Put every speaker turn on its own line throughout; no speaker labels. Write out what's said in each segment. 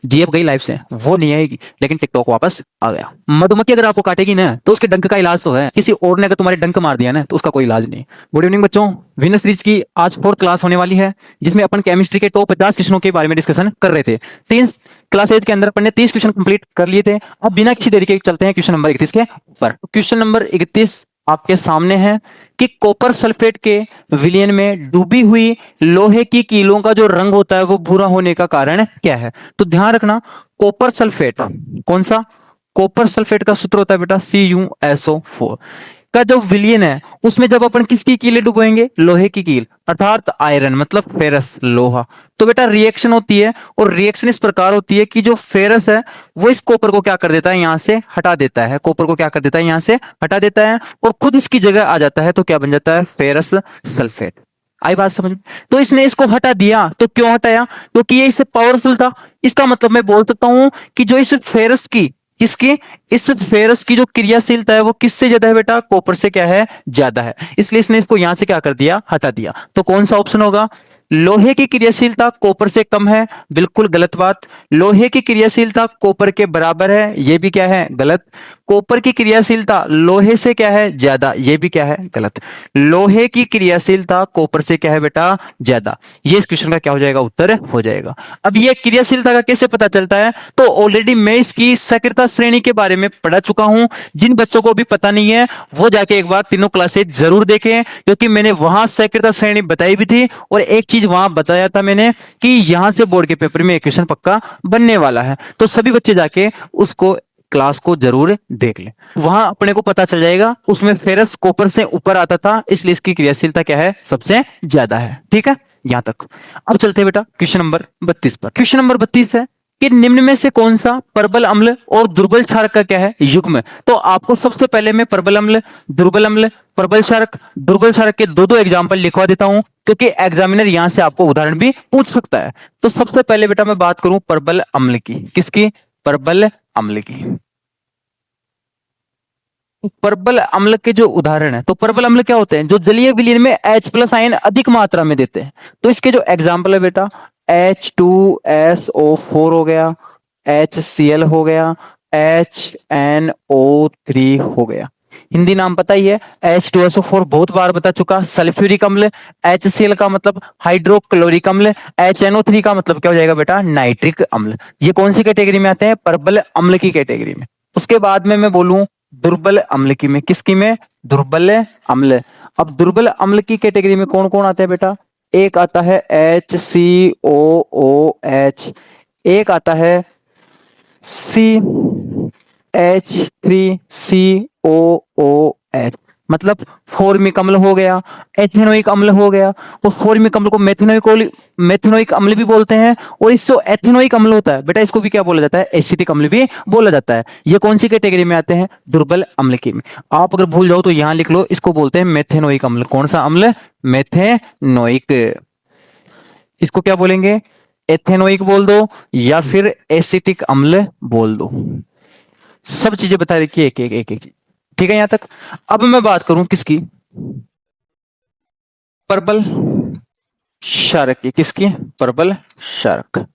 GF गई life से, वो नहीं आएगी, लेकिन टिकटॉक वापस आ गया। मधुमक्खी अगर आपको काटेगी ना तो उसके डंक का इलाज तो है, किसी और ने अगर तुम्हारे डंक मार दिया ना तो उसका कोई इलाज नहीं। गुड इवनिंग बच्चों, विनर सीरीज की आज 4th क्लास होने वाली है, जिसमें अपन केमिस्ट्री के टॉप 50 क्वेश्चनों के बारे में डिस्कशन कर रहे थे। 3 क्लासेज के अंदर अपन ने 30 क्वेश्चन कंप्लीट कर लिए थे। अब बिना किसी देरी के चलते हैं क्वेश्चन नंबर 31 के ऊपर। क्वेश्चन नंबर 31 आपके सामने है कि कॉपर सल्फेट के विलयन में डूबी हुई लोहे की कीलों का जो रंग होता है वो भूरा होने का कारण क्या है। तो ध्यान रखना, कॉपर सल्फेट कौन सा, कॉपर सल्फेट का सूत्र होता है बेटा CuSO4 का जो विलयन है उसमें जब अपन किसकी कीलें डुबोएंगे, लोहे की कील अर्थात आयरन मतलब फेरस लोहा, तो बेटा रिएक्शन होती है और रिएक्शन इस प्रकार होती है कि जो फेरस है वो इस कॉपर को क्या कर देता है, यहां से हटा देता है, कॉपर को क्या कर देता है, यहां से हटा देता है और खुद इसकी जगह आ जाता है, तो क्या बन जाता है, फेरस सल्फेट। आई बात समझ में। तो इसने इसको हटा दिया, तो क्यों हटाया, क्योंकि ये इससे पावरफुल था। इसका मतलब मैं बोल सकता हूं कि जो इस फेरस की किसकी, इस फेरस की जो क्रियाशीलता है वो किससे ज्यादा है बेटा, कॉपर से क्या है, ज्यादा है, इसलिए इसने इसको यहां से क्या कर दिया, हटा दिया। तो कौन सा ऑप्शन होगा, लोहे की क्रियाशीलता कॉपर से कम है, बिल्कुल गलत बात। लोहे की क्रियाशीलता कॉपर के बराबर है, यह भी क्या है, गलत। कॉपर की क्रियाशीलता लोहे से क्या है, ज्यादा, यह भी क्या है, गलत। लोहे की क्रियाशीलता कॉपर से क्या है बेटा, ज्यादा। ये इस क्वेश्चन का क्या हो जाएगा, उत्तर हो जाएगा। अब ये क्रियाशीलता का कैसे पता चलता है, तो ऑलरेडी मैं इसकी सक्रियता श्रेणी के बारे में पढ़ा चुका हूं। जिन बच्चों को भी पता नहीं है वो जाके एक बार तीनों क्लासेज जरूर देखें, क्योंकि मैंने वहां सक्रियता श्रेणी बताई भी थी और एक चीज वहां बताया था मैंने कि यहां से बोर्ड के पेपर में एक क्वेश्चन पक्का बनने वाला है। तो सभी बच्चे जाके उसको क्लास को जरूर देख लें, वहां अपने को पता चल जाएगा। उसमें फेरस कॉपर से ऊपर आता था, इसलिए इसकी क्रियाशीलता क्या है, सबसे ज्यादा है। ठीक है, यहां तक। अब चलते हैं बेटा क्वेश्चन नंबर 32 पर। क्वेश्चन नंबर 32 है कि निम्न में से कौन सा प्रबल अम्ल और दुर्बल क्षारक का क्या है, युग्म। तो आपको सबसे पहले मैं प्रबल अम्ल, दुर्बल अम्ल, प्रबल क्षारक, दुर्बल क्षारक के दो एग्जाम्पल लिखवा देता हूं, क्योंकि एग्जामिनर यहां से आपको उदाहरण भी पूछ सकता है। तो सबसे पहले बेटा मैं बात करूं प्रबल अम्ल की, किसकी, प्रबल अम्ल की। प्रबल अम्ल के जो उदाहरण है, तो प्रबल अम्ल क्या होते हैं, जो जलीय विलयन में H+ आयन अधिक मात्रा में देते हैं। तो इसके जो एग्जाम्पल है बेटा H2SO4 हो गया, HCl हो गया, HNO3 हो गया। हिंदी नाम पता ही है, H2SO4 बहुत बार बता चुका, सल्फ्यूरिक अम्ल। HCl का मतलब हाइड्रोक्लोरिक अम्ल। HNO3 का मतलब क्या हो जाएगा बेटा, नाइट्रिक अम्ल। ये कौन सी कैटेगरी में आते हैं, प्रबल अम्ल की कैटेगरी में। उसके बाद में मैं बोलूं दुर्बल अम्ल की में, किसकी में, दुर्बल अम्ल। अब दुर्बल अम्ल की कैटेगरी में कौन कौन आता है बेटा, एक आता है HCOOH, एक आता है CH3COOH, मतलब फॉर्मिक अम्ल हो गया, एथेनोइक अम्ल हो गया। और फॉर्मिक अम्ल को मेथेनोइक अम्ल भी बोलते हैं, और इससे एथेनोइक अम्ल होता है बेटा, इसको भी क्या बोला जाता है, एसिटिक अम्ल भी बोला जाता है। ये कौन सी कैटेगरी में आते हैं, दुर्बल अम्ल की में। आप अगर भूल जाओ तो यहां लिख लो, इसको बोलते हैं मेथेनोइक अम्ल। कौन सा अम्ल, मेथेनोइक। इसको क्या बोलेंगे, एथेनोइक बोल दो या फिर एसिटिक अम्ल बोल दो। सब चीजें बता रखी है, एक एक एक एक चीज। ठीक है यहां तक। अब मैं बात करूं किसकी, प्रबल क्षारक की, किसकी, प्रबल क्षारक।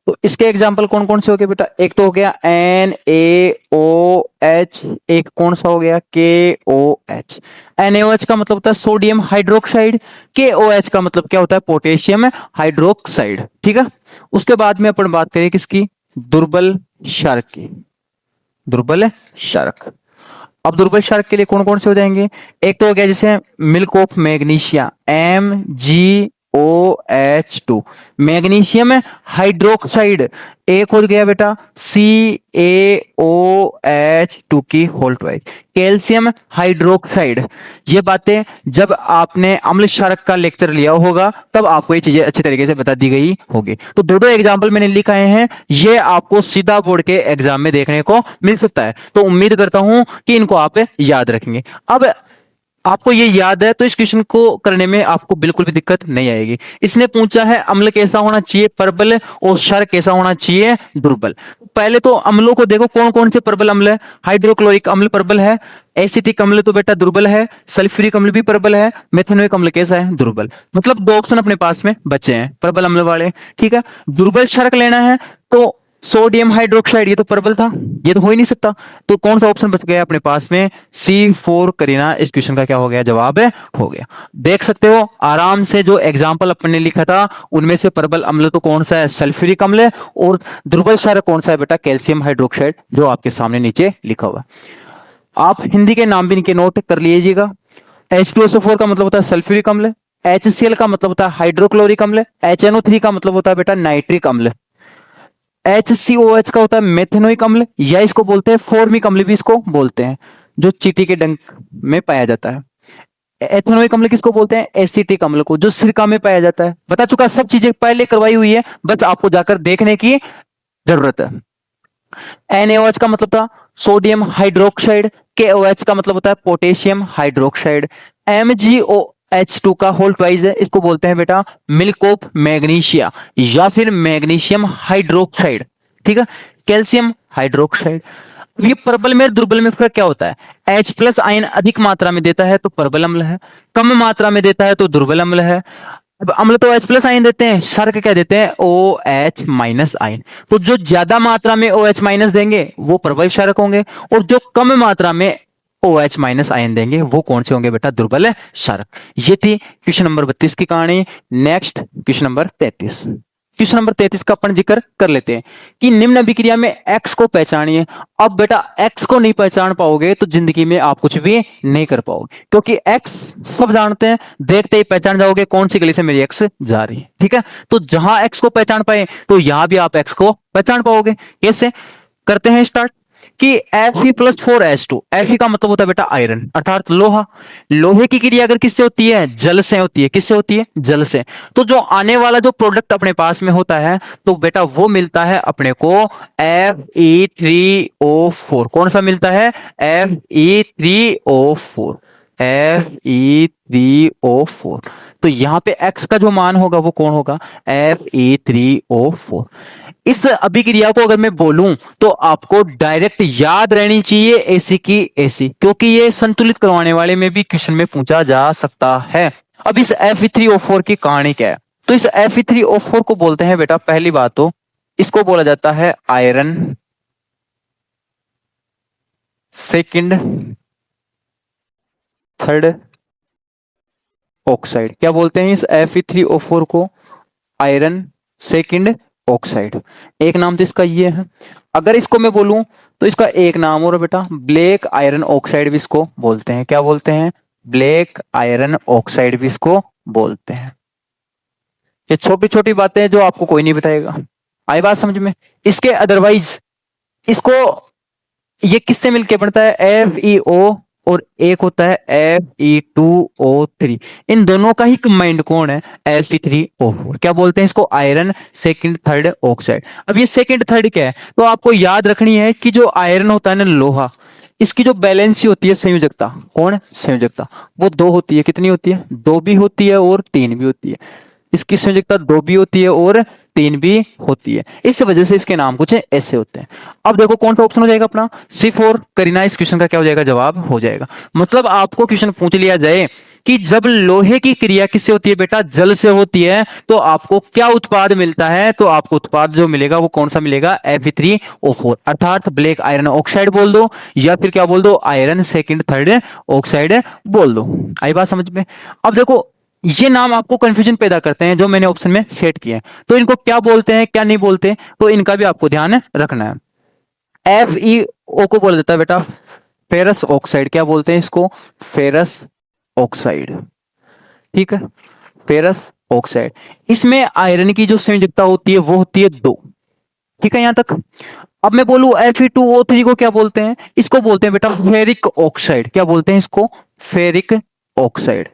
तो इसके एग्जाम्पल कौन कौन से हो गए बेटा, एक तो हो गया NaOH, एक कौन सा हो गया KOH। NaOH का मतलब होता है सोडियम हाइड्रोक्साइड, KOH का मतलब क्या होता है, पोटेशियम हाइड्रोक्साइड। ठीक है, उसके बाद में अपन बात करें किसकी, दुर्बल क्षारक की, दुर्बल क्षारक। अब दुर्बल क्षारक के लिए कौन कौन से हो जाएंगे, एक तो हो गया जैसे milk of magnesia MgOH2, magnesium hydroxide. एक हो गया बेटा CaOH2 की होल ट्वाइस, कैल्शियम हाइड्रोक्साइड। ये बातें जब आपने अम्ल क्षारक का लेक्चर लिया होगा तब आपको ये चीजें अच्छी तरीके से बता दी गई होगी। तो दो एग्जाम्पल मैंने लिखाए हैं, ये आपको सीधा बोर्ड के एग्जाम में देखने को मिल सकता है। तो उम्मीद करता हूं कि इनको आप याद रखेंगे। अब आपको ये याद है तो इस क्वेश्चन को करने में आपको बिल्कुल भी दिक्कत नहीं आएगी। इसने पूछा है अम्ल कैसा होना चाहिए, प्रबल, और क्षार कैसा होना चाहिए, दुर्बल। पहले तो अम्लों को देखो कौन कौन से प्रबल अम्ल है। हाइड्रोक्लोरिक अम्ल प्रबल है, एसिटिक अम्ल तो बेटा दुर्बल है, सल्फ्यूरिक अम्ल भी प्रबल है, मेथनोइक अम्ल कैसा है, दुर्बल। मतलब दो ऑप्शन अपने पास में बचे हैं प्रबल अम्ल वाले, ठीक है। दुर्बल क्षारक लेना है तो सोडियम हाइड्रोक्साइड, ये तो प्रबल था, ये तो हो ही नहीं सकता। तो कौन सा ऑप्शन बच गया अपने पास में, C4 करीना। इस क्वेश्चन का क्या हो गया, जवाब है हो गया। देख सकते हो आराम से जो एग्जाम्पल अपन ने लिखा था उनमें से प्रबल अम्ल तो कौन सा है, सल्फ्यूरिक अम्ल है, और दुर्बल क्षारक कौन सा है बेटा, कैल्शियम हाइड्रोक्साइड, जो आपके सामने नीचे लिखा हुआ है। आप हिंदी के नाम भी इनके नोट कर लीजिएगा। H2SO4 का मतलब होता है सल्फ्यूरिक अम्ल, HCl का मतलब होता है हाइड्रोक्लोरिक अम्ल, HNO3 का मतलब होता है बेटा नाइट्रिक अम्ल, HCOH का होता है मेथेनोइक अम्ल, या इसको बोलते हैं फॉर्मिक अम्ल भी इसको बोलते हैं, जो चींटी के डंक में पाया जाता है। एथेनोइक अम्ल किसको बोलते हैं, एसिटिक अम्ल को, जो सिरका में पाया जाता है। बता चुका, सब चीजें पहले करवाई हुई है, बस आपको जाकर देखने की जरूरत है। NaOH का मतलब था सोडियम हाइड्रोक्साइड, KOH का मतलब होता है पोटेशियम हाइड्रोक्साइड, MgOH2 का होल ट्वाइस है, इसको बोलते हैं बेटा मिल्क ऑफ मैग्नीशिया या फिर मैग्नीशियम हाइड्रोक्साइड, ठीक है। Calcium hydroxide. ये प्रबल में दुर्बल में फर्क क्या होता है, H प्लस आयन अधिक मात्रा में देता है तो प्रबल अम्ल है, कम मात्रा में देता है तो दुर्बल अम्ल है। अब अम्ल तो H प्लस आयन देते हैं, क्षारक क्या देते हैं, OH माइनस आयन। तो जो ज्यादा मात्रा में OH माइनस देंगे वो प्रबल क्षारक होंगे, और जो कम मात्रा में OH माइनस आयन देंगे वो कौन से होंगे बेटा, दुर्बल क्षारक। ये थी क्वेश्चन नंबर 32 की कहानी। Next question number 33। Question number 33 का अपन जिक्र कर लेते हैं कि निम्न अभिक्रिया में एक्स को पहचानिए। अब बेटा एक्स को नहीं पहचान पाओगे तो जिंदगी में आप कुछ भी नहीं कर पाओगे, क्योंकि एक्स सब जानते हैं, देखते ही पहचान जाओगे कौन सी गली से मेरी एक्स जा रही है, ठीक है। तो जहां एक्स को पहचान पाए तो यहां भी आप एक्स को पहचान पाओगे। कैसे करते हैं स्टार्ट, कि Fe+4H2, Fe का मतलब होता है बेटा आयरन अर्थात लोहा। लोहे की क्रिया अगर किससे होती है, जल से होती है। किससे होती है, जल से। तो जो आने वाला जो प्रोडक्ट अपने पास में होता है तो बेटा वो मिलता है अपने को Fe3O4। कौन सा मिलता है, Fe3O4, Fe3O4। तो यहां पे X का जो मान होगा वो कौन होगा, Fe3O4। इस अभिक्रिया को अगर मैं बोलूं तो आपको डायरेक्ट याद रहनी चाहिए एसी की एसी, क्योंकि ये संतुलित करवाने वाले में भी क्वेश्चन में पूछा जा सकता है। अब इस Fe3O4 की कहानी क्या है, तो इस Fe3O4 को बोलते हैं बेटा, पहली बात तो इसको बोला जाता है आयरन सेकंड थर्ड ऑक्साइड। क्या बोलते हैं इस Fe3O4 को, आयरन सेकंड ऑक्साइड। एक नाम तो इसका ये है। अगर इसको मैं बोलूं तो इसका एक नाम और बेटा ब्लैक आयरन ऑक्साइड भी इसको बोलते हैं। क्या बोलते हैं, ब्लैक आयरन ऑक्साइड भी इसको बोलते हैं। ये छोटी छोटी बातें हैं जो आपको कोई नहीं बताएगा, आई बात समझ में। इसके अदरवाइज इसको ये किससे मिलके बनता है, FeO और एक होता है Fe2O3। इन दोनों का ही कंबाइंड कौन है, Fe3O4। क्या बोलते हैं इसको, आयरन सेकंड थर्ड ऑक्साइड। अब ये सेकंड थर्ड क्या है, तो आपको याद रखनी है कि जो आयरन होता है ना लोहा, इसकी जो बैलेंसी होती है संयोजकता, कौन है, संयोजकता, वो दो होती है। कितनी होती है, दो भी होती है और तीन भी होती है। इसकी संयोजकता दो भी होती है और तीन भी होती है, इस वजह से इसके नाम कुछ ऐसे होते हैं। अब देखो कौन सा ऑप्शन हो जाएगा अपना, C4 करीना। इस क्वेश्चन का क्या हो जाएगा, जवाब हो जाएगा। मतलब आपको क्वेश्चन पूछ लिया जाए कि जब लोहे की क्रिया किससे होती है बेटा, जल से होती है, तो आपको क्या उत्पाद मिलता है, तो आपको उत्पाद जो मिलेगा वो कौन सा मिलेगा, Fe3O4 अर्थात ब्लैक आयरन ऑक्साइड बोल दो, या फिर क्या बोल दो, आयरन सेकंड थर्ड ऑक्साइड बोल दो। आई बात समझ में। अब देखो ये नाम आपको कंफ्यूजन पैदा करते हैं जो मैंने ऑप्शन में सेट किए हैं, तो इनको क्या बोलते हैं क्या नहीं बोलते, तो इनका भी आपको ध्यान रखना है। FeO को बोला जाता है बेटा फेरस ऑक्साइड। क्या बोलते हैं इसको, फेरस ऑक्साइड, ठीक है, फेरस ऑक्साइड। इसमें आयरन की जो संयोजकता होती है वो होती है दो, ठीक है यहां तक। अब मैं बोलूं Fe2O3 को क्या बोलते हैं, इसको बोलते हैं बेटा फेरिक ऑक्साइड। क्या बोलते हैं इसको, फेरिक ऑक्साइड।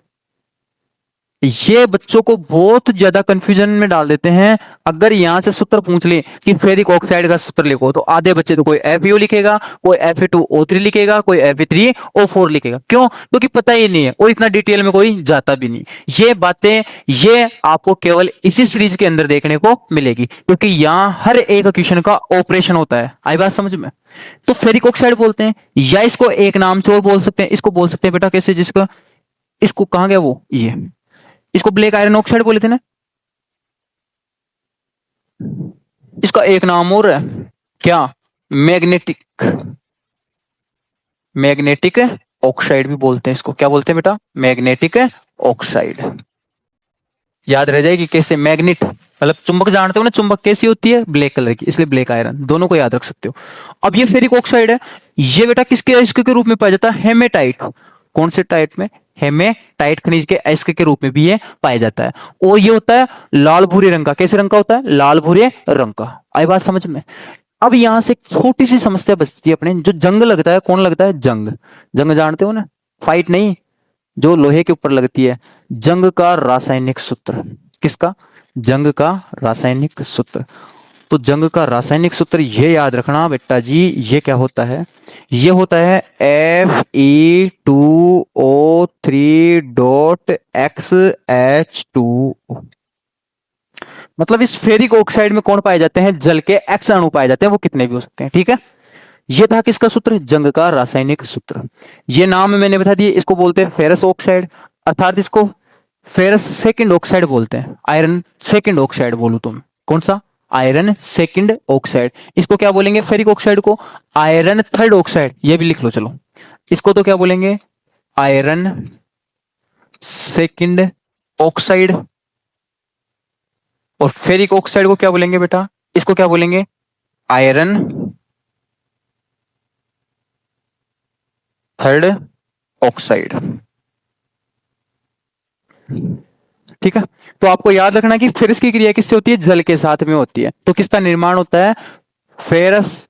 ये बच्चों को बहुत ज्यादा कंफ्यूजन में डाल देते हैं। अगर यहां से सूत्र पूछ ले कि फेरिक ऑक्साइड का सूत्र लिखो, तो आधे बच्चे तो कोई FeO लिखेगा, कोई Fe2O3 लिखेगा, कोई Fe3O4 लिखेगा। क्यों? क्योंकि पता ही नहीं है और इतना डिटेल में कोई जाता भी नहीं। ये बातें ये आपको केवल इसी सीरीज के अंदर देखने को मिलेगी, क्योंकि यहां हर एक क्वेश्चन का ऑपरेशन होता है। आई बात समझ में? तो फेरिक ऑक्साइड बोलते हैं, या इसको एक नाम से और बोल सकते हैं, इसको बोल सकते हैं बेटा कैसे, जिसका इसको कहां गया वो, ये इसको ब्लैक आयरन ऑक्साइड बोले थे ना। इसका एक नाम और है क्या, मैग्नेटिक, मैग्नेटिक ऑक्साइड भी बोलते हैं इसको। क्या बोलते हैं बेटा? Magnetic oxide. याद रह जाएगी कैसे, मैग्नेट मतलब चुंबक, जानते हो ना चुंबक कैसी होती है, ब्लैक कलर की, इसलिए ब्लैक आयरन, दोनों को याद रख सकते हो। अब ये फेरिक ऑक्साइड है, ये बेटा किसके अयस्क के रूप में पाया जाता है? हेमेटाइट। कौन से टाइट में? हेमेटाइट खनिज के अयस्क के रूप में भी ये पाया जाता है, और ये होता है लाल भूरे रंग का। कैसे रंग का होता है? लाल भूरे रंग का। आई बात समझ में? अब यहां से छोटी सी समस्या बचती है अपने, जो जंग लगता है, कौन लगता है? जंग। जंग जानते हो ना, फाइट नहीं, जो लोहे के ऊपर लगती है। जंग का रासायनिक सूत्र, किसका? जंग का रासायनिक सूत्र। तो जंग का रासायनिक सूत्र ये याद रखना बेटा जी, ये क्या होता है? ये होता है Fe2O3.XH2O। मतलब इस फेरिक ऑक्साइड में कौन पाए जाते हैं? जल के X अणु पाए जाते हैं, वो कितने भी हो सकते हैं। ठीक है, ये था किसका सूत्र? जंग का रासायनिक सूत्र। ये नाम मैंने बता दिए, इसको बोलते हैं फेरस ऑक्साइड, अर्थात इसको फेरस सेकंड ऑक्साइड बोलते हैं। आयरन सेकंड ऑक्साइड बोलूं तुम, कौन सा? Iron second oxide. इसको क्या बोलेंगे? फेरिक ऑक्साइड को आयरन थर्ड ऑक्साइड, ये भी लिख लो चलो। इसको तो क्या बोलेंगे? Iron second oxide. और फेरिक ऑक्साइड को क्या बोलेंगे बेटा? इसको क्या बोलेंगे? Iron third oxide. ठीक है, तो आपको याद रखना कि फेरस की क्रिया किससे होती है? जल के साथ में होती है। तो किसका निर्माण होता है? फेरस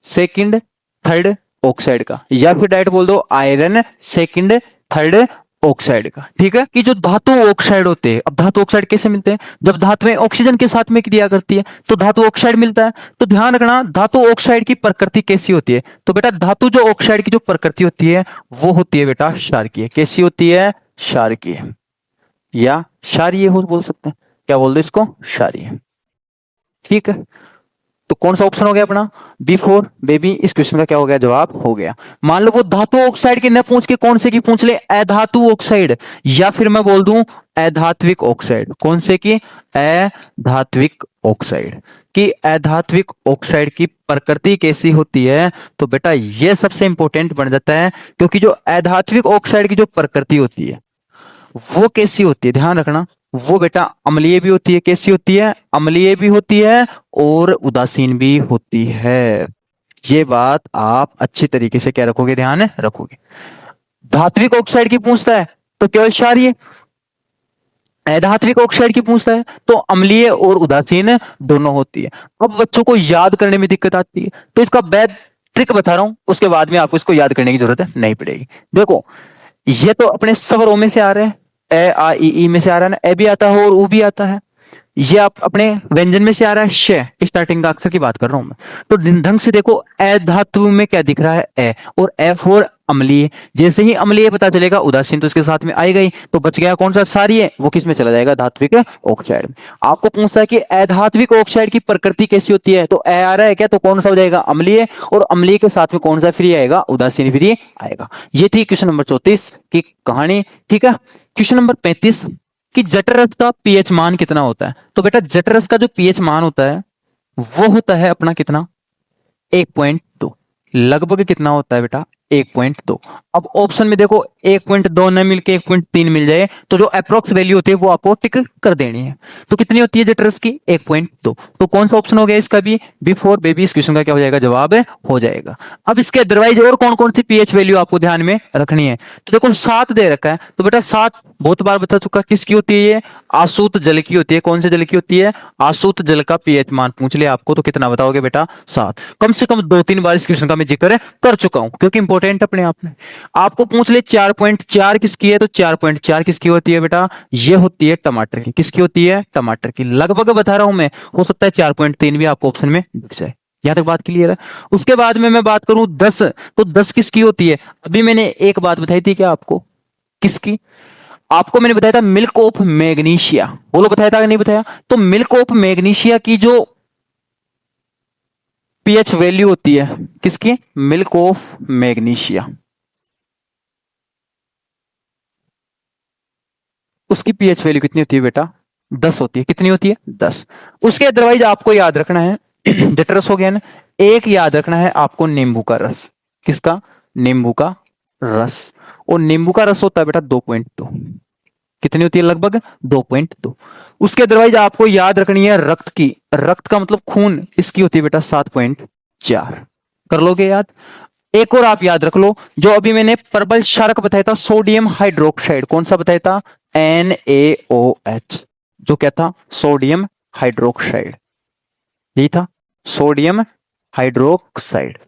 सेकंड थर्ड ऑक्साइड का, या फिर डायरेक्ट बोल दो आयरन सेकंड थर्ड ऑक्साइड का। ठीक है, कि जो धातु ऑक्साइड होते हैं, अब धातु ऑक्साइड कैसे मिलते हैं? जब धातुएं ऑक्सीजन के साथ में क्रिया करती है तो धातु ऑक्साइड मिलता है। तो ध्यान रखना धातु ऑक्साइड की प्रकृति कैसी होती है। तो बेटा धातु जो ऑक्साइड की जो प्रकृति होती है वो होती है बेटा क्षारकीय। कैसी होती है? क्षारकीय, या क्षारीय हो बोल सकते हैं। क्या बोल दो इसको? क्षारीय। ठीक है, तो कौन सा ऑप्शन हो गया अपना? B4 baby. इस क्वेश्चन का क्या हो गया? जवाब हो गया। मान लो वो धातु ऑक्साइड के न पूछ के कौन से की पूछ ले? अधातु ऑक्साइड, या फिर मैं बोल दूं अधात्विक ऑक्साइड। कौन से की? अधात्विक ऑक्साइड। कि अधात्विक ऑक्साइड की प्रकृति कैसी होती है? तो बेटा ये सबसे इंपॉर्टेंट बन जाता है, क्योंकि जो अधात्विक ऑक्साइड की जो प्रकृति होती है वो कैसी होती है? ध्यान रखना, वो बेटा अम्लीय भी होती है। कैसी होती है? अम्लीय भी होती है और उदासीन भी होती है। ये बात आप अच्छी तरीके से क्या रखोगे? ध्यान रखोगे। धात्विक ऑक्साइड की पूछता है तो केवल क्षारीय, अधात्विक ऑक्साइड की पूछता है तो अम्लीय और उदासीन दोनों होती है। अब बच्चों को याद करने में दिक्कत आती है, तो इसका बैद ट्रिक बता रहा हूं, उसके बाद में आपको इसको याद करने की जरूरत नहीं पड़ेगी। देखो, ये तो अपने स्वरों में से आ रहे हैं, ए आ ई में से आ रहा है ना, ए भी आता है और ऊ भी आता है। ये आप अपने व्यंजन में से आ रहा है, श स्टार्टिंग का अक्षर की बात कर रहा हूं मैं। तो ढंग से देखो, ए धातु में क्या दिख रहा है? ए, और एफ और अम्लीय। जैसे ही अम्लीय पता चलेगा, उदासीन तो इसके साथ में आई गई, तो बच गया कौन सा? क्षारीय। वो किस में चला जाएगा? धात्विक ऑक्साइड में। आपको पूछता है कि अधात्विक ऑक्साइड की प्रकृति कैसी होती है, तो ए आ रहा है क्या, तो कौन सा हो जाएगा? अम्लीय, और अम्लीय के साथ में कौन सा फ्री आएगा? उदासीन फ्री आएगा। ये थी क्वेश्चन नंबर 34 की कहानी। ठीक है, क्वेश्चन नंबर 35 कि जठरस का पीएच मान कितना होता है? तो बेटा जठरस का जो पीएच मान होता है वो होता है अपना कितना? 1.2। लगभग कितना होता है बेटा? 1.2। अब ऑप्शन में देखो 1.2 न मिलके 1.3 मिल जाए, तो जो अप्रोक्स वैल्यू होती है वो आपको टिक कर देनी है। तो कितनी होती है जठरस की? 1.2। तो कौन सा ऑप्शन हो गया इसका भी? B4 baby. इस क्वेश्चन का क्या हो जाएगा? जवाब हो जाएगा। अब इसके अदरवाइज और कौन कौन सी पीएच वैल्यू आपको ध्यान में रखनी है? तो देखो 7 दे रखा है, तो बेटा 7 बहुत बार बता चुका, किसकी होती है? ये आसूत जल की होती है। कौन से जल की होती है? आसूत जल का पीएच मान पूछ ले आपको तो कितना बताओगे बेटा? 7। कम से कम 2-3 बार इस क्वेश्चन का मैं जिक्र कर चुका हूं, क्योंकि इंपॉर्टेंट अपने आप में। आपको पूछ ले 4.4 किसकी है, तो 4.4 किसकी होती है बेटा, ये होती है टमाटर की। किसकी होती है, टमाटर की। लगभग बता रहा हूं मैं, हो सकता है 4.3 भी आपको ऑप्शन में दिख जाए। यहां तक बात क्लियर है। उसके बाद में मैं बात करूं 10, तो 10 किसकी होती है। अभी मैंने एक बात बताई थी क्या आपको, किसकी, आपको मैंने बताया था मिल्क ऑफ मैग्नीशिया। बोलो बताया था कि नहीं बताया। तो मिल्क ऑफ मैग्नीशिया की जो पीएच वैल्यू होती है, किसकी, मिल्क ऑफ मैग्नीशिया, उसकी पीएच वैल्यू कितनी होती है बेटा, 10 होती है। कितनी होती है, 10। उसके अदरवाइज आपको याद रखना है जटरस हो गया ना, एक याद रखना है आपको नींबू का रस। किसका, नींबू का रस। और नींबू का रस होता है बेटा 2.2। कितनी होती है, लगभग 2.2। उसके अदरवाइज आपको याद रखनी है रक्त की, रक्त का मतलब खून, इसकी होती है बेटा 7.4। कर लोगे याद। एक और आप याद रख लो, जो अभी मैंने प्रबल क्षारक बताया था, सोडियम हाइड्रोक्साइड, कौन सा बताया था, NaOH। जो क्या था, सोडियम हाइड्रोक्साइड, यही था, सोडियम हाइड्रोक्साइड।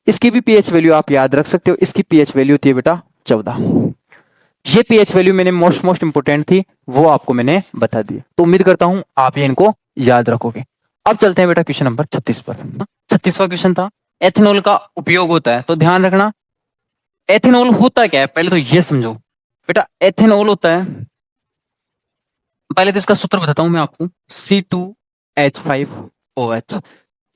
इसकी भी पीएच वैल्यू आप याद रख सकते हो। इसकी पीएच वैल्यू होती है बेटा 14। ये पीएच वैल्यू मैंने मोस्ट इंपोर्टेंट थी, वो आपको मैंने बता दी। तो उम्मीद करता हूं आप ये इनको याद रखोगे। अब चलते हैं बेटा क्वेश्चन नंबर 36 पर। 36वां क्वेश्चन था, एथेनॉल का उपयोग होता है। तो ध्यान रखना, एथेनॉल होता क्या है, पहले तो ये समझो बेटा। एथेनॉल होता है, पहले तो इसका सूत्र बताता हूं मैं आपको, C2H5OH।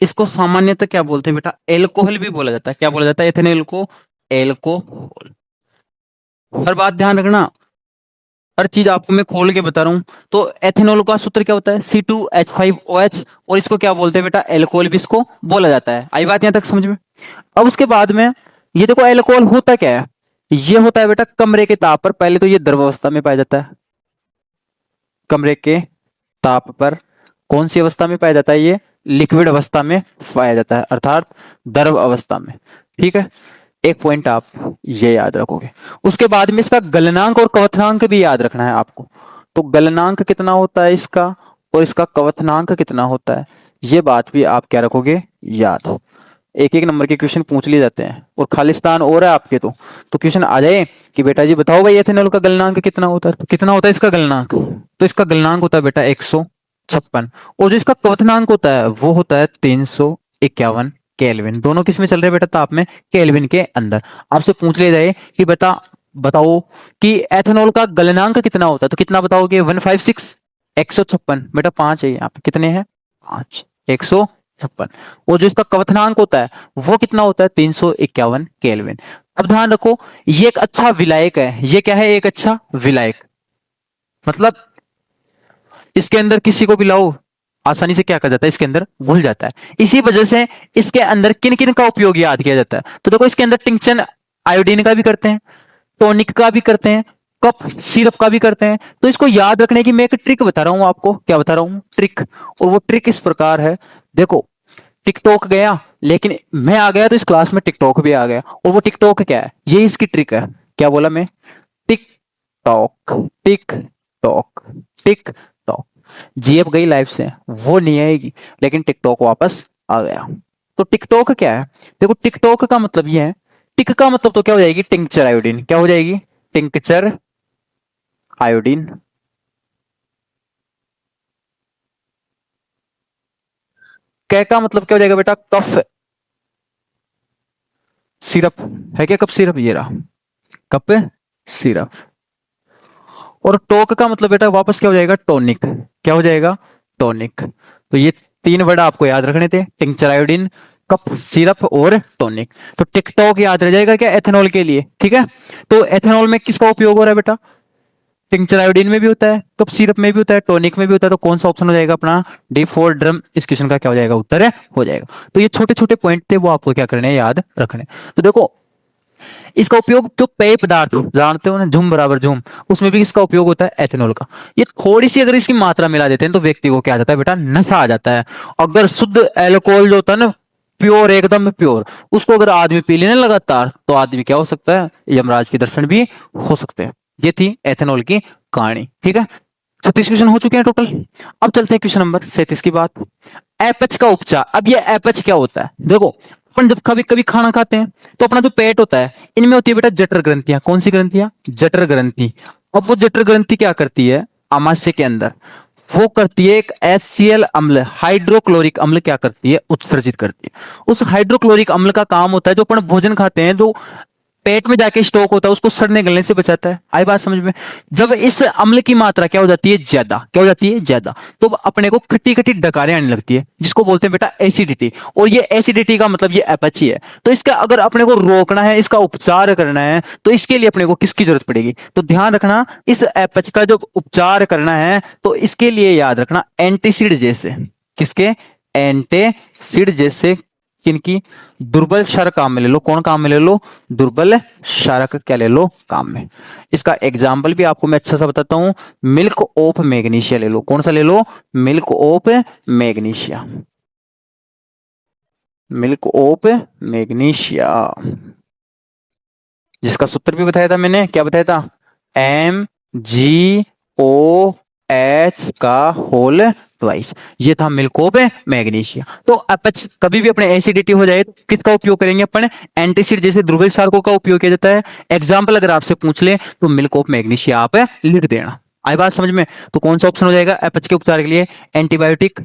इसको सामान्यतः क्या बोलते हैं बेटा, एल्कोहल भी बोला जाता है। क्या बोला जाता है, एथेनॉल को एल्कोहल। हर बात ध्यान रखना, हर चीज आपको मैं खोल के बता रहा हूं। तो एथेनॉल का सूत्र क्या होता है, C2H5OH, और इसको क्या बोलते हैं बेटा, एल्कोहल भी इसको बोला जाता है। आई बात यहां तक समझ में। अब उसके बाद में ये देखो, एल्कोहल होता क्या है, ये होता है बेटा कमरे के ताप पर, पहले तो ये द्रव अवस्था में पाया जाता है। कमरे के ताप पर कौन सी अवस्था में पाया जाता है, ये लिक्विड अवस्था में पाया जाता है, अर्थात द्रव अवस्था में। ठीक है, एक पॉइंट आप ये याद रखोगे। उसके बाद में इसका गलनांक और कवथनांक भी याद रखना है आपको। तो गलनांक कितना होता है इसका, और इसका कवथनांक कितना होता है, ये बात भी आप क्या रखोगे, याद। एक एक नंबर के क्वेश्चन पूछ लिए जाते हैं, और खालिस्तान और है आपके। तो क्वेश्चन आ जाए कि बेटा जी बताओ भाई एथेनॉल का गलनांक कितना होता है, तो कितना होता है इसका गलनांक, तो इसका गलनांक होता है बेटा 156। और जो इसका कवथनांक होता है वो होता है 351 केल्विन। दोनों किस में चल रहे हैं बेटा, ताप में, केल्विन के अंदर। आपसे पूछ लिया जाए कि बताओ कि एथेनॉल का गलनांक कितना होता है, तो कितना बताओगे, 156, 156 बेटा 5 है यहाँ पे, कितने हैं, 5, 156। और जो इसका कवथनांक होता है वो कितना होता है, 351 केल्विन। अब ध्यान रखो, ये एक अच्छा विलायक है। ये क्या है, एक अच्छा विलायक, मतलब इसके अंदर किसी को भी लाओ आसानी से क्या कर जाता है, इसके अंदर घुल जाता है। इसी वजह से इसके अंदर किन किन का उपयोग याद किया जाता है, तो देखो इसके अंदर टिंक्चर आयोडीन का भी करते हैं, टॉनिक का भी करते हैं, कप सिरप का भी करते हैं। तो इसको याद रखने की मैं एक ट्रिक बता रहा हूं आपको। क्या बता रहा हूं, ट्रिक। और वो ट्रिक इस प्रकार है, देखो टिकटॉक गया, लेकिन मैं आ गया तो इस क्लास में टिकटॉक भी आ गया। और वो टिकटॉक क्या है, ये इसकी ट्रिक है। क्या बोला मैं, tick tock, tick tock, tick tock. GF गई लाइफ से, वो नहीं आएगी, लेकिन टिकटॉक वापस आ गया। तो टिकटॉक क्या है, देखो टिकटॉक का मतलब ये है, टिक का मतलब तो क्या हो जाएगी, टिंक्चर आयोडीन। क्या हो जाएगी, टिंक्चर आयोडीन। कै का मतलब क्या हो जाएगा बेटा, कफ सिरप। है क्या कफ सिरप, ये रहा कप सिरप। और टोक का मतलब बेटा वापस क्या हो जाएगा, टॉनिक। क्या हो जाएगा, टॉनिक। तो ये तीन वर्ड आपको याद रखने थे, टिंक्चर आयोडीन, कप सिरप और टॉनिक। तो टिकटॉक याद रह जाएगा क्या, एथेनॉल के लिए। ठीक है, तो एथेनॉल में किसका उपयोग हो रहा है बेटा, टिंक्चर आयोडीन में भी होता है, कप सिरप में भी होता है, टॉनिक में भी होता है। तो कौन सा ऑप्शन हो जाएगा अपना, D4 ड्रम। इस क्वेश्चन का क्या हो जाएगा, उत्तर है हो जाएगा। तो ये छोटे छोटे पॉइंट थे, वो आपको क्या करने हैं, याद रखने। तो देखो इसका उपयोग जो पेय पदार्थ जानते हो ना, झुम बराबर झुम, उसमें भी इसका उपयोग होता है एथेनॉल का। ये थोड़ी सी अगर इसकी मात्रा मिला देते हैं तो व्यक्ति को क्या आ जाता है बेटा, नशा आ जाता है। अगर शुद्ध एल्कोहल जो होता है ना, प्योर, एकदम प्योर, उसको अगर आदमी पी लेने लगातार, तो आदमी क्या हो सकता है, यमराज के दर्शन भी हो सकते हैं। ये थी एथेनॉल की कहानी। ठीक है, 36 क्वेश्चन हो चुके हैं टोटल। अब चलते हैं क्वेश्चन नंबर 37 की बात। एपच का उपचार। अब ये एपच क्या होता है, देखो अपन जब कभी कभी खाना खाते हैं तो अपना जो पेट होता है इनमें होती है बेटा जठर ग्रंथियां। कौन सी ग्रंथियां? जठर ग्रंथि। अब वो जठर ग्रंथि क्या करती है आमाशय के अंदर, वो करती है एक HCl अम्ल, हाइड्रोक्लोरिक अम्ल क्या करती है, उत्सर्जित करती है। उस हाइड्रोक्लोरिक अम्ल का काम होता है जो अपन भोजन खाते हैं जो पेट में जाके स्टॉक होता है उसको सड़ने गलने से बचाता है। आई बात समझ में? जब इस अम्ल की मात्रा क्या हो जाती है, ज्यादा, क्या हो जाती है, ज्यादा, तो अपने को खट्टी खट्टी डकारें आने लगती है जिसको बोलते हैं बेटा एसिडिटी। और ये एसिडिटी का मतलब ये एपची है। तो इसका अगर अपने को रोकना है, इसका उपचार करना है, तो इसके लिए अपने को किसकी जरूरत पड़ेगी? तो ध्यान रखना इस एपच का जो उपचार करना है तो इसके लिए याद रखना एंटीसिड जैसे, किसके? एंटीसिड जैसे, किनकी? दुर्बल क्षारक काम में ले लो। कौन काम में ले लो? दुर्बल क्षारक क्या ले लो काम में। इसका एग्जाम्पल भी आपको मैं अच्छा सा बताता हूं, मिल्क ऑफ मैग्नीशिया ले लो। कौन सा ले लो? Milk of magnesia. Milk of magnesia जिसका सूत्र भी बताया था मैंने, क्या बताया था? MgOH का होल ट्वाइस। ये था मिल्क ऑफ मैग्नीशिया। तो अपच कभी भी अपने एसिडिटी हो जाए तो किसका उपयोग करेंगे अपन? एंटीसिड जैसे द्रव्य क्षारकों का उपयोग किया जाता है। एग्जाम्पल अगर आपसे पूछ ले तो मिल्क ऑफ मैग्नीशिया आप लिख देना। आई बात समझ में? तो कौन सा ऑप्शन हो जाएगा अपच के उपचार के लिए? एंटीबायोटिक,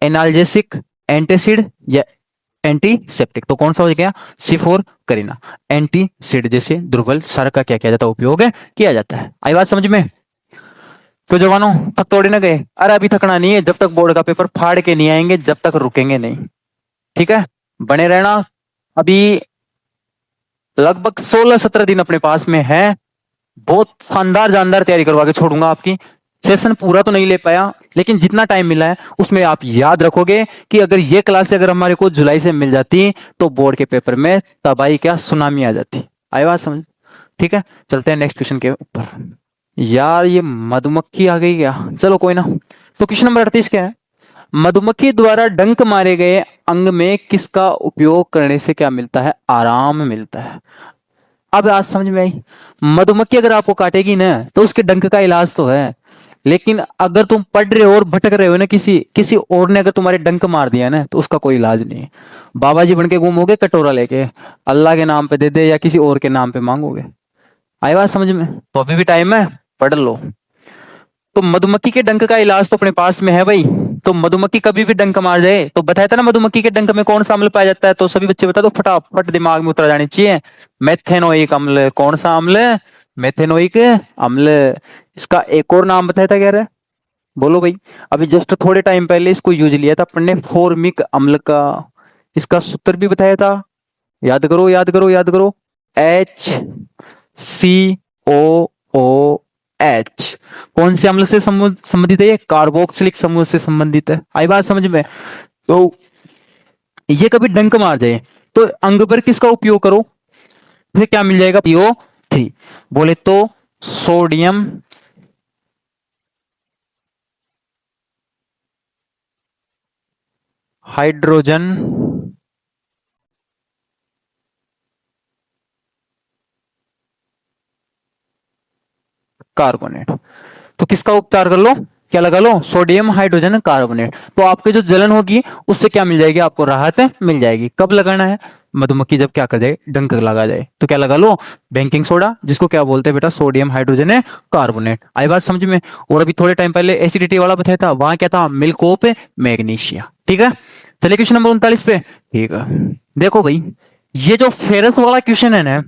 एनाल्जेसिक, एंटीसिड या एंटीसेप्टिक। तो कौन सा हो गया? C4 करीना। एंटीसिड जैसे दुर्बल क्षारक का क्या किया जाता है? उपयोग किया जाता है। आई बात समझ में? तो जवानों थक तोड़े ना गए? अरे अभी थकना नहीं है, जब तक बोर्ड का पेपर फाड़ के नहीं आएंगे जब तक रुकेंगे नहीं, ठीक है? बने रहना। अभी लगभग 16-17 दिन अपने पास में है। बहुत शानदार जानदार तैयारी करवा के छोड़ूंगा आपकी। सेशन पूरा तो नहीं ले पाया लेकिन जितना टाइम मिला है उसमें आप याद रखोगे कि अगर ये क्लास अगर हमारे को जुलाई से मिल जाती तो बोर्ड के पेपर में तबाही क्या सुनामी आ जाती। आई बात समझ? ठीक है, चलते हैं नेक्स्ट क्वेश्चन के ऊपर। यार ये मधुमक्खी आ गई क्या? चलो कोई ना। तो क्वेश्चन नंबर 38 क्या है? मधुमक्खी द्वारा डंक मारे गए अंग में किसका उपयोग करने से क्या मिलता है? आराम मिलता है। अब आज समझ में आई? मधुमक्खी अगर आपको काटेगी ना तो उसके डंक का इलाज तो है, लेकिन अगर तुम पढ़ रहे हो और भटक रहे हो ना, किसी किसी और ने अगर तुम्हारे डंक मार दिया ना तो उसका कोई इलाज नहीं है। बाबा जी बन के घूमोगे कटोरा लेके, अल्लाह के नाम पे दे दे या किसी और के नाम पे मांगोगे। आई बात समझ में? तो अभी भी टाइम है, पढ़ लो। तो मधुमक्खी के डंक का इलाज तो अपने पास में है भाई। तो मधुमक्खी कभी भी डंक मार जाए तो बताया था ना मधुमक्खी के डंक में कौन सा अम्ल पाया जाता है, तो सभी बच्चे बता दो फटाफट, दिमाग में उतर जानी चाहिए। मेथेनोइक अम्ल। कौन सा अम्ल? मेथेनोइक अम्ल। इसका एक और नाम बताया था क्या रे? बोलो भाई। अभी जस्ट थोड़े टाइम पहले इसको यूज लिया था अपन ने, फॉर्मिक अम्ल का। इसका सूत्र भी बताया था, याद करो याद करो याद करो। HCOOH। कौन से अम्ल से संबंधित है? ये कार्बोक्सिलिक समूह से संबंधित है। आई बात समझ में? तो ये कभी डंक मार जाए तो अंग पर किसका उपयोग करो? फिर क्या मिल जाएगा? PO3। बोले तो सोडियम हाइड्रोजन कार्बोनेट। तो किसका उपचार कर लो? क्या लगा लो? Sodium hydrogen carbonate. तो आपकी जो जलन होगी उससे क्या मिल जाएगी? आपको राहत मिल जाएगी। कब लगाना है? मधुमक्खी जब क्या कर जाए, डंक लगा जाए तो क्या लगा लो? बेकिंग सोडा, जिसको क्या बोलते हैं बेटा? Sodium hydrogen carbonate. आई बात समझ में? और अभी थोड़े टाइम पहले एसिडिटी वाला बताया था, वहां क्या था? Milk of magnesia. ठीक है, चलिए क्वेश्चन नंबर 39 पे। ठीक है, देखो भाई, ये जो फेरस वाला क्वेश्चन है ना,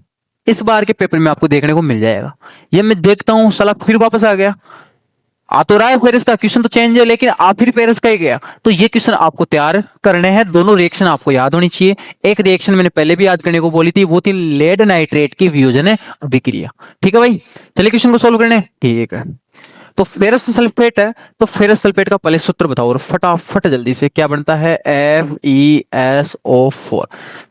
इस बार के पेपर में आपको देखने को मिल जाएगा। ये मैं देखता हूं साला फिर वापस आ गया। आ तो रहा है पेरिस का क्वेश्चन, तो चेंज है लेकिन आ फिर पेरिस का ही गया। तो ये क्वेश्चन आपको तैयार करने हैं, दोनों रिएक्शन आपको याद होनी चाहिए। एक रिएक्शन मैंने पहले भी याद करने को बोली थी, वो थी लेड नाइट्रेट की वियोजन अभिक्रिया। ठीक है भाई, चलिए क्वेश्चन को सोल्व करने। ठीक है, तो फेरस सल्फेट है, तो फेरस सल्फेट का पहले सूत्र बताओ और फटाफट जल्दी से। क्या बनता है? FeSO4।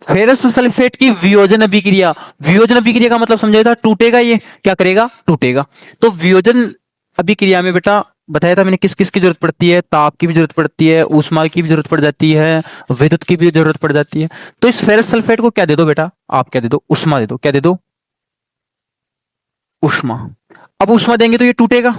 फेरस सल्फेट की वियोजन अभिक्रिया। वियोजन अभिक्रिया का मतलब समझाया था, टूटेगा, ये क्या करेगा? टूटेगा। तो वियोजन अभिक्रिया में बेटा बताया था मैंने किस किस की जरूरत पड़ती है? ताप की भी जरूरत पड़ती है, ऊष्मा की भी जरूरत पड़ जाती है, विद्युत की भी जरूरत पड़ जाती है। तो इस फेरस सल्फेट को क्या दे दो बेटा? आप क्या दे दो? ऊष्मा दे दो। क्या दे दो? ऊष्मा। अब ऊष्मा देंगे तो ये टूटेगा।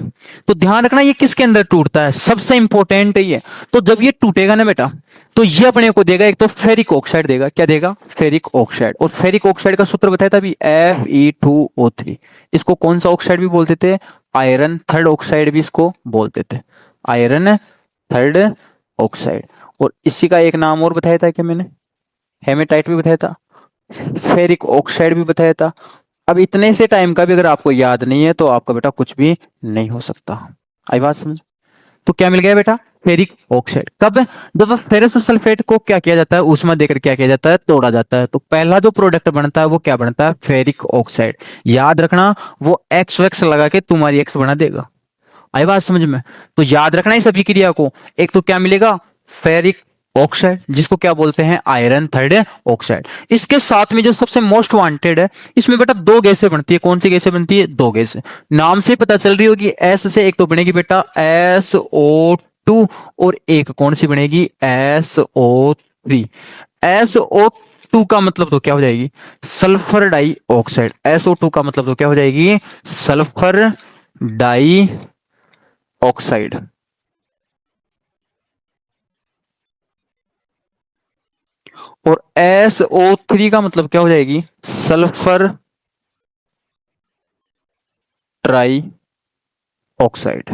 तो ध्यान रखना ये किसके अंदर टूटता है, सबसे इंपॉर्टेंट है ये। तो जब ये टूटेगा ना बेटा, तो ये अपने को देगा एक तो फेरिक ऑक्साइड देगा। क्या देगा, फेरिक ऑक्साइड। और फेरिक ऑक्साइड का सूत्र बताया था अभी, Fe2O3। इसको कौन सा ऑक्साइड भी बोलते थे, आयरन थर्ड ऑक्साइड भी इसको बोलते थे, आयरन थर्ड ऑक्साइड। और इसी का एक नाम और बताया था क्या मैंने, हेमेटाइट भी बताया था, फेरिक ऑक्साइड भी बताया था। अब इतने से टाइम का भी अगर आपको याद नहीं है तो आपका बेटा कुछ भी नहीं हो सकता। आई बात समझ। तो क्या मिल गया बेटा, फेरिक ऑक्साइड। कब, जब फेरस सल्फेट को क्या किया जाता है, ऊष्मा देकर क्या किया जाता है, तोड़ा जाता है। तो पहला जो प्रोडक्ट बनता है वो क्या बनता है, फेरिक ऑक्साइड। याद रखना वो एक्स वैक्स लगा के तुम्हारी एक्स बना देगा। आई बात समझ में। तो याद रखना इस अभिक्रिया को, एक तो क्या मिलेगा, फेरिक ऑक्साइड, जिसको क्या बोलते हैं, आयरन थर्ड ऑक्साइड। इसके साथ में जो सबसे मोस्ट वांटेड है, इसमें बेटा दो गैसें बनती है। कौन सी गैसें बनती है, दो गैसें। नाम से पता चल रही होगी, एस से एक तो बनेगी बेटा SO2, और एक कौन सी बनेगी, SO3। SO2 का मतलब तो क्या हो जाएगी, सल्फर डाइऑक्साइड। SO2 का मतलब तो क्या हो जाएगी, सल्फर डाई ऑक्साइड। और SO3 का मतलब क्या हो जाएगी, सल्फर ट्राई ऑक्साइड।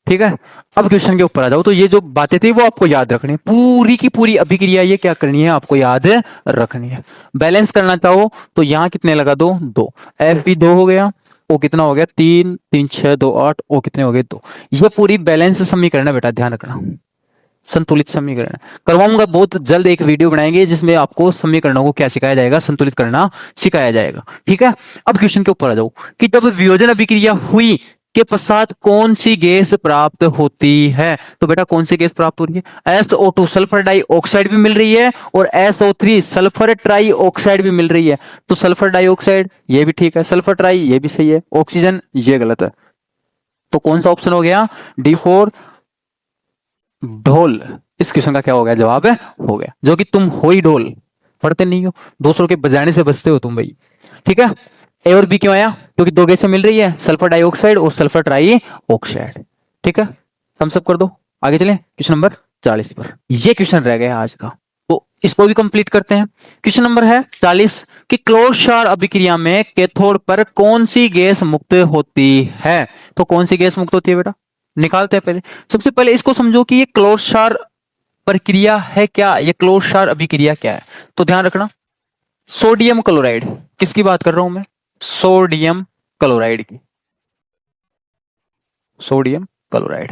ठीक है। अब क्वेश्चन के ऊपर आ जाओ। तो ये जो बातें थी वो आपको याद रखनी है, पूरी की पूरी अभिक्रिया ये क्या करनी है, आपको याद रखनी है। बैलेंस करना चाहो तो यहां कितने लगा दो, दो। एफ भी दो हो गया, ओ कितना हो गया, तीन, तीन छह दो आठ, ओ कितने हो गए, दो। ये पूरी बैलेंस समीकरण है बेटा, ध्यान रखना, संतुलित समीकरण करवाऊंगा बहुत जल्द। एक वीडियो बनाएंगे जिसमें आपको समीकरणों को क्या सिखाया जाएगा, संतुलित करना सिखाया जाएगा। ठीक है। अब क्वेश्चन के ऊपर आ जाओ कि जब वियोजन अभिक्रिया हुई के पश्चात कौन सी गैस प्राप्त होती है। तो बेटा कौन सी गैस प्राप्त हो रही है, SO2 सल्फर डाइऑक्साइड भी मिल रही है, और SO3 सल्फर ट्राई ऑक्साइड भी मिल रही है। तो सल्फर डाइऑक्साइड ये भी ठीक है, सल्फर ट्राई ये भी सही है, ऑक्सीजन ये गलत है। तो कौन सा ऑप्शन हो गया, D4 ढोल। इस क्वेश्चन का क्या हो गया, जवाब है हो गया, जो कि तुम हो ही ढोल, पढ़ते नहीं हो, दूसरों के बजाने से बचते हो तुम भाई। ठीक है। ए और बी क्यों आया, क्योंकि दो गैसें मिल रही है, सल्फर डाइऑक्साइड और सल्फर ट्राई ऑक्साइड। ठीक है। थम्स अप कर दो। आगे चले क्वेश्चन नंबर 40 पर। ये क्वेश्चन रह गया आज का, तो इसको भी कंप्लीट करते हैं। क्वेश्चन नंबर है 40 कि क्लोर क्षार अभिक्रिया में कैथोड पर कौन सी गैस मुक्त होती है। तो कौन सी गैस मुक्त होती है बेटा, निकालते हैं पहले। सबसे पहले इसको समझो कि ये क्लोर क्षार प्रक्रिया है क्या, ये क्लोर क्षार अभिक्रिया क्या है। तो ध्यान रखना, सोडियम क्लोराइड, किसकी बात कर रहा हूं मैं, सोडियम क्लोराइड की, सोडियम क्लोराइड।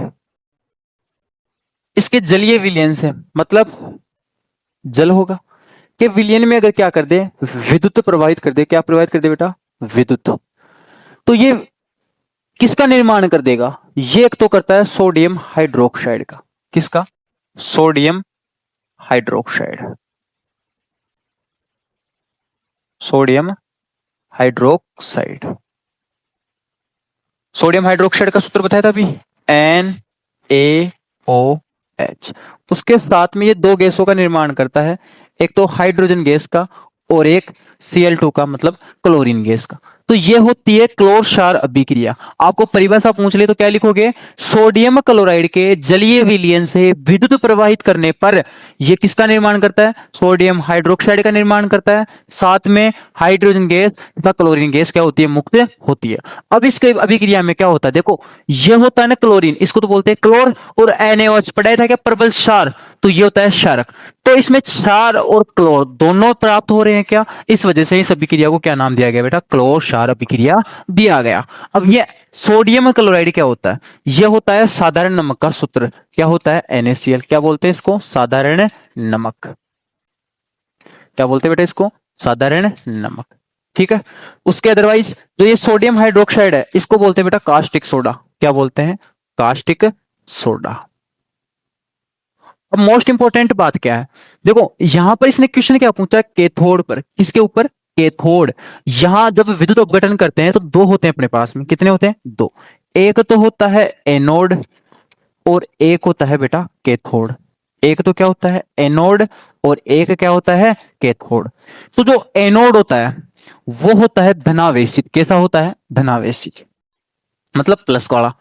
इसके जलीय विलयन से मतलब जल होगा, कि विलयन में अगर क्या कर दे, विद्युत प्रवाहित कर दे, क्या प्रवाहित कर दे बेटा, विद्युत। तो ये किसका निर्माण कर देगा, ये एक तो करता है सोडियम हाइड्रोक्साइड का। किसका, sodium hydroxide, sodium hydroxide. Sodium hydroxide का सूत्र बताया था अभी, NaOH। उसके साथ में ये दो गैसों का निर्माण करता है, एक तो हाइड्रोजन गैस का और एक Cl2 का, मतलब क्लोरीन गैस का। तो ये होती है क्लोर क्षार अभिक्रिया। आपको परिभाषा पूछ ले तो क्या लिखोगे, सोडियम क्लोराइड के जलीय विलयन से विद्युत प्रवाहित करने पर यह किसका निर्माण करता है, सोडियम हाइड्रोक्साइड का निर्माण करता है। साथ में हाइड्रोजन गैस तथा क्लोरीन गैस क्या होती है, मुक्त होती है। अब इसके अभिक्रिया में क्या होता है, देखो ये होता है ना क्लोरीन, इसको तो बोलते हैं क्लोर, और NaOH पढ़ाया था क्या, प्रबल क्षार, तो ये होता है क्षारक। तो इसमें क्षार और क्लोर दोनों प्राप्त हो रहे हैं क्या, इस वजह से इस अभिक्रिया को क्या नाम दिया गया बेटा, क्लोर क्षार अभिक्रिया दिया गया। अब ये सोडियम क्लोराइड क्या होता है, ये होता है साधारण नमक का सूत्र, क्या होता है, NaCl। क्या बोलते हैं इसको, साधारण नमक। क्या बोलते हैं बेटा इसको, साधारण नमक। ठीक है। उसके अदरवाइज जो ये सोडियम हाइड्रोक्साइड है, इसको बोलते हैं बेटा कास्टिक सोडा। क्या बोलते हैं, कास्टिक सोडा। अब मोस्ट इंपॉर्टेंट बात क्या है, देखो यहां पर इसने क्वेश्चन क्या पूछा, कैथोड पर, किसके ऊपर, कैथोड। यहां जब विद्युत अपघटन करते हैं तो दो होते हैं अपने पास में, कितने होते हैं, दो। एक तो होता है एनोड और एक होता है बेटा कैथोड। एक तो क्या होता है एनोड और एक क्या होता है कैथोड। तो जो एनोड होता है वो होता है धनावेशित। कैसा होता है? धनावेशित, मतलब प्लस वाला।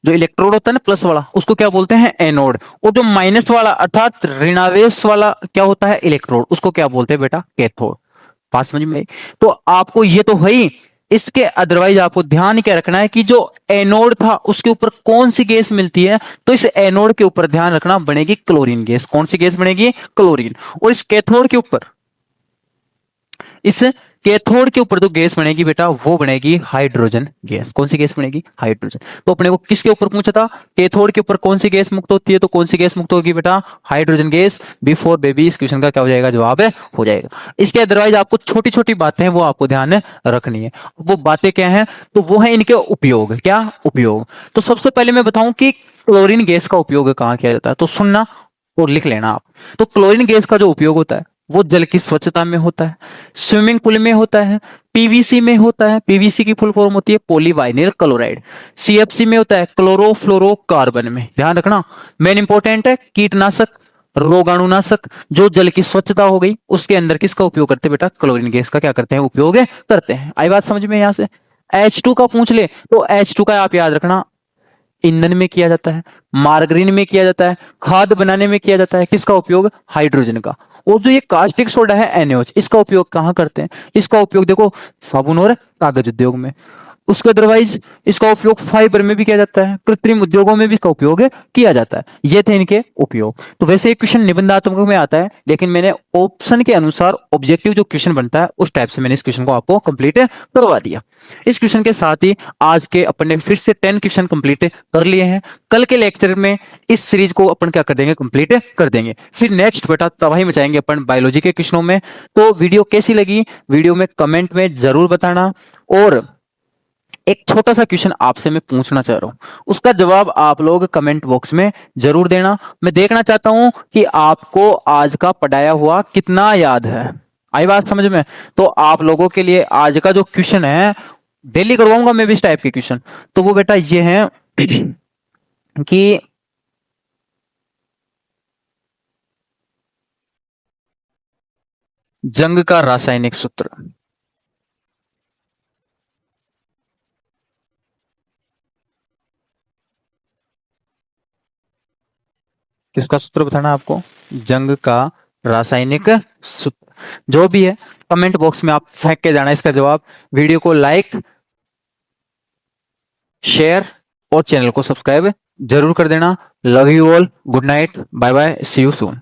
जो इलेक्ट्रोड होता है ना प्लस वाला, उसको क्या बोलते हैं? एनोड। और जो माइनस वाला अर्थात ऋणावेश वाला क्या होता है? इलेक्ट्रोड, उसको क्या बोलते हैं बेटा? कैथोड। बात समझ में आई? तो आपको ये तो है ही, इसके अदरवाइज आपको ध्यान क्या रखना है कि जो एनोड था उसके ऊपर कौन सी गैस मिलती है, तो इस एनोड के ऊपर ध्यान रखना, बनेगी क्लोरीन गैस। कौन सी गैस बनेगी? क्लोरीन। और इस कैथोड के ऊपर, इस कैथोड के ऊपर जो गैस बनेगी बेटा वो बनेगी हाइड्रोजन गैस। कौन सी गैस बनेगी? हाइड्रोजन। तो अपने को किसके ऊपर पूछा था? कैथोड के ऊपर कौन सी गैस मुक्त होती है? तो कौन सी गैस मुक्त होगी बेटा? Hydrogen gas. बिफोर बेबी, इस क्वेश्चन का क्या हो जाएगा? जवाब है हो जाएगा। इसके अदरवाइज आपको छोटी छोटी बातें हैं वो आपको ध्यान में रखनी है। वो बातें क्या है? तो वो है इनके उपयोग। क्या उपयोग? तो सबसे पहले मैं बताऊं कि क्लोरीन गैस का उपयोग कहां किया जाता है, तो सुनना और लिख लेना आप। तो क्लोरीन गैस का जो उपयोग होता है वो जल की स्वच्छता में होता है, स्विमिंग पूल में होता है, पीवीसी में होता है, पीवीसी की फुल फॉर्म होती है पॉलीवाइनिल क्लोराइड, सीएफसी में होता है क्लोरोफ्लोरोकार्बन में। ध्यान रखना, मेन इंपॉर्टेंट है कीटनाशक, रोगाणुनाशक। जो जल की स्वच्छता हो गई उसके अंदर किसका उपयोग करते हैं बेटा? क्लोरीन गैस का क्या करते हैं? उपयोग करते हैं। आई बात समझ में? यहां से H2 का पूछ ले तो H2 का आप याद रखना, ईंधन में किया जाता है, मार्गरीन में किया जाता है, खाद बनाने में किया जाता है। किसका उपयोग? हाइड्रोजन का। और जो ये कास्टिक सोडा है NaOH, इसका उपयोग कहां करते हैं? इसका उपयोग देखो साबुन और कागज उद्योग में। उसके अदरवाइज इसका उपयोग फाइबर में भी किया जाता है, कृत्रिम उद्योगों में भी इसका उपयोग किया जाता है। ये थे इनके उपयोग। तो वैसे एक क्वेश्चन निबंधात्मक में आता है, लेकिन मैंने ऑप्शन के अनुसार ऑब्जेक्टिव जो क्वेश्चन बनता है उस टाइप से मैंने इस क्वेश्चन को आपको कंप्लीट करवा दिया। इस क्वेश्चन के साथ ही आज के अपन ने फिर से 10 क्वेश्चन कंप्लीट कर लिए हैं। कल के लेक्चर में इस सीरीज को अपन क्या कर देंगे? कंप्लीट कर देंगे। फिर नेक्स्ट बेटा तबाही मचाएंगे अपन बायोलॉजी के क्वेश्चनों में। तो वीडियो कैसी लगी वीडियो में कमेंट में जरूर बताना। और एक छोटा सा क्वेश्चन आपसे मैं पूछना चाह रहा हूं, उसका जवाब आप लोग कमेंट बॉक्स में जरूर देना। मैं देखना चाहता हूं कि आपको आज का पढ़ाया हुआ कितना याद है। आई बात समझ में? तो आप लोगों के लिए आज का जो क्वेश्चन है, डेली करवाऊंगा मैं भी इस टाइप के क्वेश्चन। तो वो बेटा ये है कि जंग का रासायनिक सूत्र। किसका सूत्र बताना आपको? जंग का रासायनिक सूत्र। जो भी है कमेंट बॉक्स में आप फेंक के जाना इसका जवाब। वीडियो को लाइक, शेयर और चैनल को सब्सक्राइब जरूर कर देना। Love you all, good night, bye bye, see you soon.